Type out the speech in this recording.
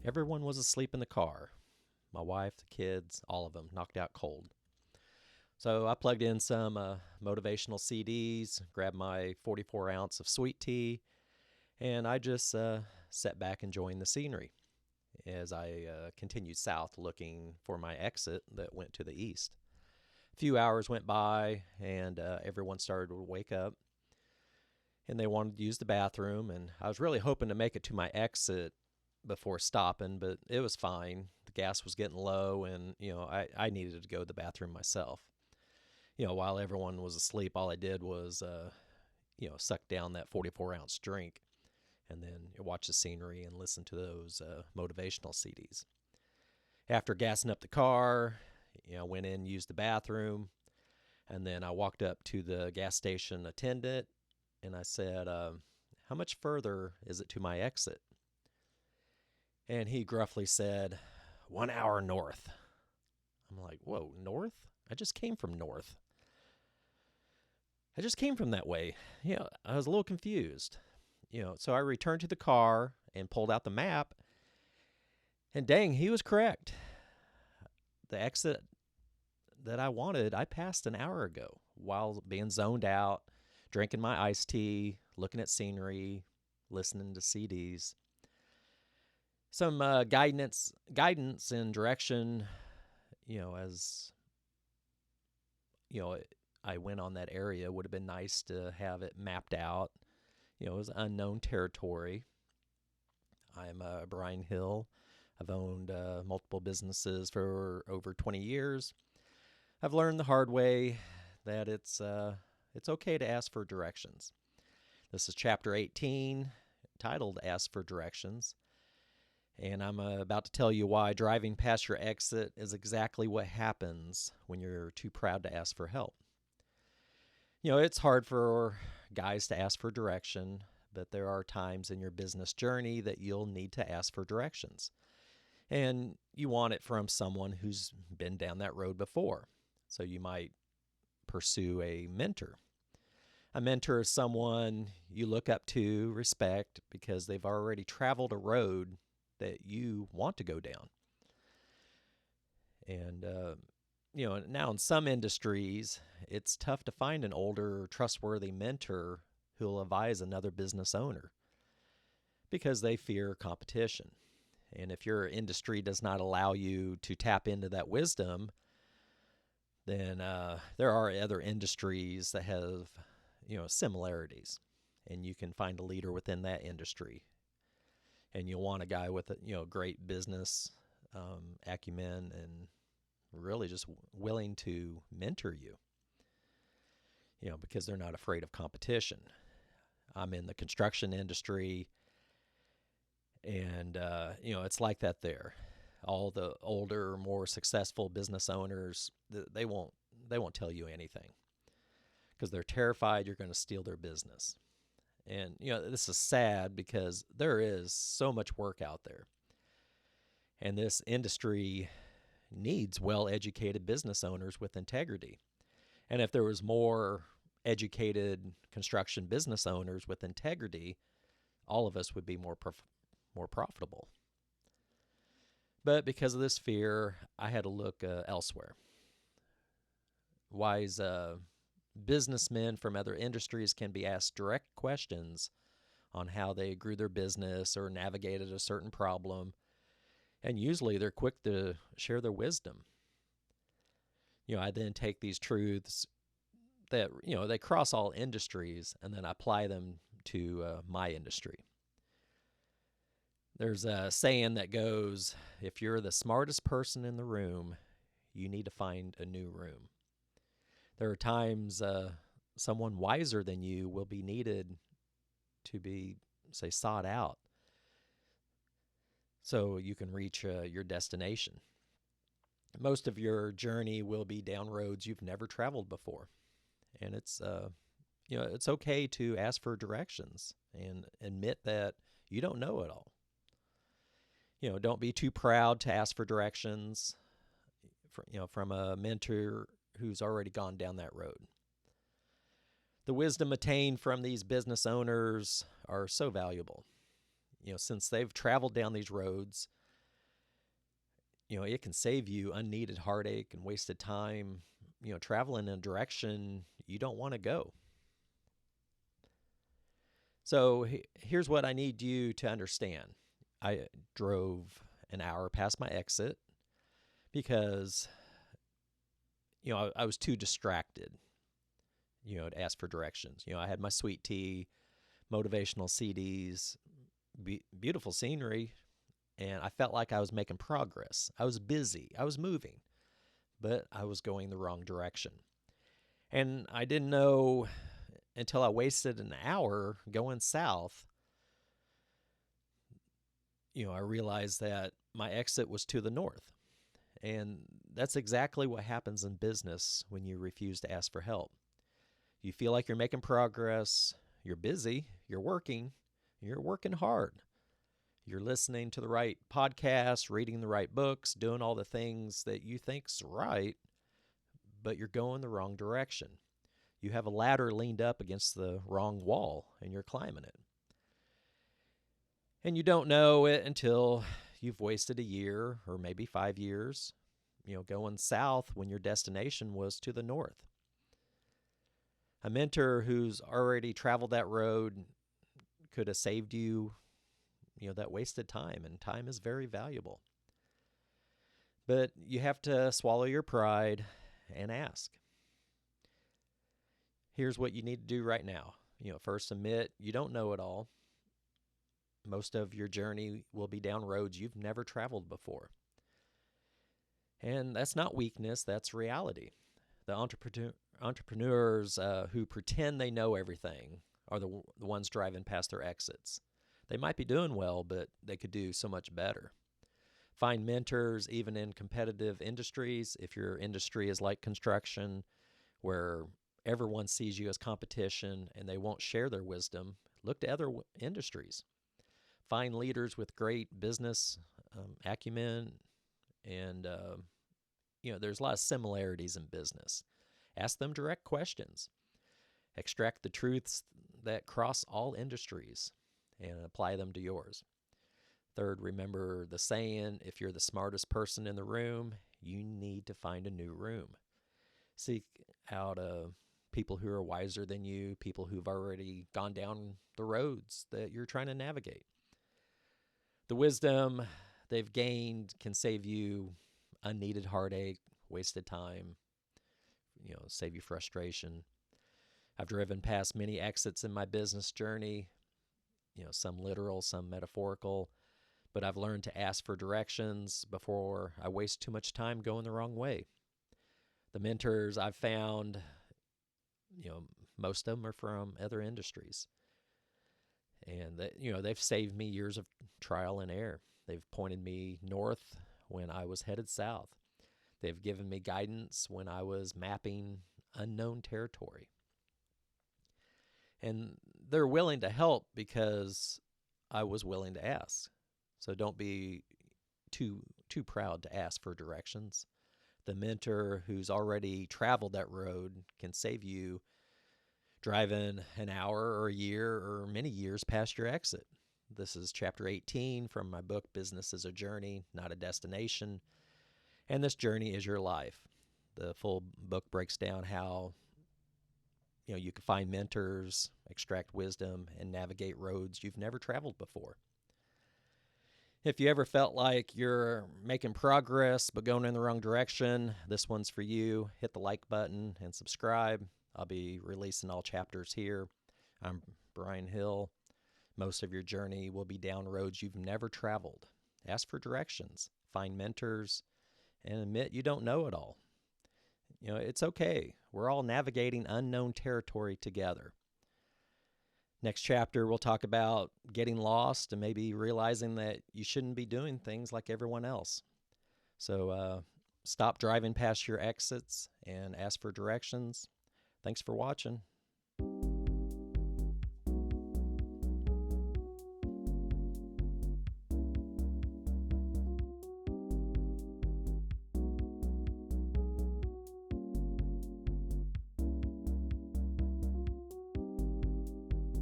Everyone was asleep in the car. My wife, the kids, all of them knocked out cold. So I plugged in some motivational CDs, grabbed my 44 ounce of sweet tea, and I just sat back enjoying the scenery as I continued south looking for my exit that went to the east. A few hours went by, and everyone started to wake up, and they wanted to use the bathroom, and I was really hoping to make it to my exit before stopping, but it was fine. The gas was getting low, and I needed to go to the bathroom myself. While everyone was asleep, all I did was suck down that 44-ounce drink, and then watch the scenery and listen to those motivational CDs. After gassing up the car, went in, used the bathroom, and then I walked up to the gas station attendant, and I said, "How much further is it to my exit?" And he gruffly said, 1 hour north. I'm like, whoa, north? I just came from north. I just came from that way. I was a little confused. So I returned to the car and pulled out the map. And dang, he was correct. The exit that I wanted, I passed an hour ago while being zoned out, drinking my iced tea, looking at scenery, listening to CDs. Some guidance and direction, as I went on that area. Would have been nice to have it mapped out. It was unknown territory. I'm Brian Hill. I've owned multiple businesses for over 20 years. I've learned the hard way that it's okay to ask for directions. This is chapter 18, titled Ask for Directions. And I'm about to tell you why driving past your exit is exactly what happens when you're too proud to ask for help. It's hard for guys to ask for direction, but there are times in your business journey that you'll need to ask for directions. And you want it from someone who's been down that road before. So you might pursue a mentor. A mentor is someone you look up to, respect, because they've already traveled a road that you want to go down. And, now in some industries, it's tough to find an older, trustworthy mentor who'll advise another business owner because they fear competition. And if your industry does not allow you to tap into that wisdom, then there are other industries that have, similarities. And you can find a leader within that industry. And you'll want a guy with a great business acumen and really just willing to mentor you, because they're not afraid of competition. I'm in the construction industry, and it's like that there. All the older, more successful business owners, they won't tell you anything because they're terrified you're going to steal their business. And, this is sad because there is so much work out there. And this industry needs well-educated business owners with integrity. And if there was more educated construction business owners with integrity, all of us would be more profitable. But because of this fear, I had to look elsewhere. Wise businessmen from other industries can be asked direct questions on how they grew their business or navigated a certain problem. And usually they're quick to share their wisdom. I then take these truths that, they cross all industries and then I apply them to my industry. There's a saying that goes, if you're the smartest person in the room, you need to find a new room. There are times someone wiser than you will be needed to be, say, sought out so you can reach your destination. Most of your journey will be down roads you've never traveled before. And it's okay to ask for directions and admit that you don't know it all. Don't be too proud to ask for directions from a mentor who's already gone down that road. The wisdom attained from these business owners are so valuable. Since they've traveled down these roads, it can save you unneeded heartache and wasted time, traveling in a direction you don't want to go. So here's what I need you to understand. I drove an hour past my exit because, I was too distracted, to ask for directions. I had my sweet tea, motivational CDs, beautiful scenery, and I felt like I was making progress. I was busy. I was moving, but I was going the wrong direction. And I didn't know until I wasted an hour going south. I realized that my exit was to the north. And that's exactly what happens in business when you refuse to ask for help. You feel like you're making progress, you're busy, you're working hard. You're listening to the right podcasts, reading the right books, doing all the things that you think's right, but you're going the wrong direction. You have a ladder leaned up against the wrong wall and you're climbing it. And you don't know it until you've wasted a year or maybe 5 years, going south when your destination was to the north. A mentor who's already traveled that road could have saved you, that wasted time, and time is very valuable. But you have to swallow your pride and ask. Here's what you need to do right now. First admit you don't know it all. Most of your journey will be down roads you've never traveled before. And that's not weakness, that's reality. The entrepreneurs who pretend they know everything are the ones driving past their exits. They might be doing well, but they could do so much better. Find mentors even in competitive industries. If your industry is like construction, where everyone sees you as competition and they won't share their wisdom, look to other industries. Find leaders with great business acumen, and there's a lot of similarities in business. Ask them direct questions. Extract the truths that cross all industries and apply them to yours. Third, remember the saying, if you're the smartest person in the room, you need to find a new room. Seek out people who are wiser than you, people who've already gone down the roads that you're trying to navigate. The wisdom they've gained can save you unneeded heartache, wasted time, save you frustration. I've driven past many exits in my business journey, some literal, some metaphorical, but I've learned to ask for directions before I waste too much time going the wrong way. The mentors I've found, most of them are from other industries. And they've saved me years of trial and error. They've pointed me north when I was headed south. They've given me guidance when I was mapping unknown territory. And they're willing to help because I was willing to ask. So don't be too proud to ask for directions. The mentor who's already traveled that road can save you driving an hour or a year or many years past your exit. This is chapter 18 from my book, Business is a Journey, Not a Destination. And this journey is your life. The full book breaks down how you can find mentors, extract wisdom, and navigate roads you've never traveled before. If you ever felt like you're making progress but going in the wrong direction, this one's for you. Hit the like button and subscribe. I'll be releasing all chapters here. I'm Brian Hill. Most of your journey will be down roads you've never traveled. Ask for directions, find mentors, and admit you don't know it all. It's okay. We're all navigating unknown territory together. Next chapter, we'll talk about getting lost and maybe realizing that you shouldn't be doing things like everyone else. So stop driving past your exits and ask for directions. Thanks for watching.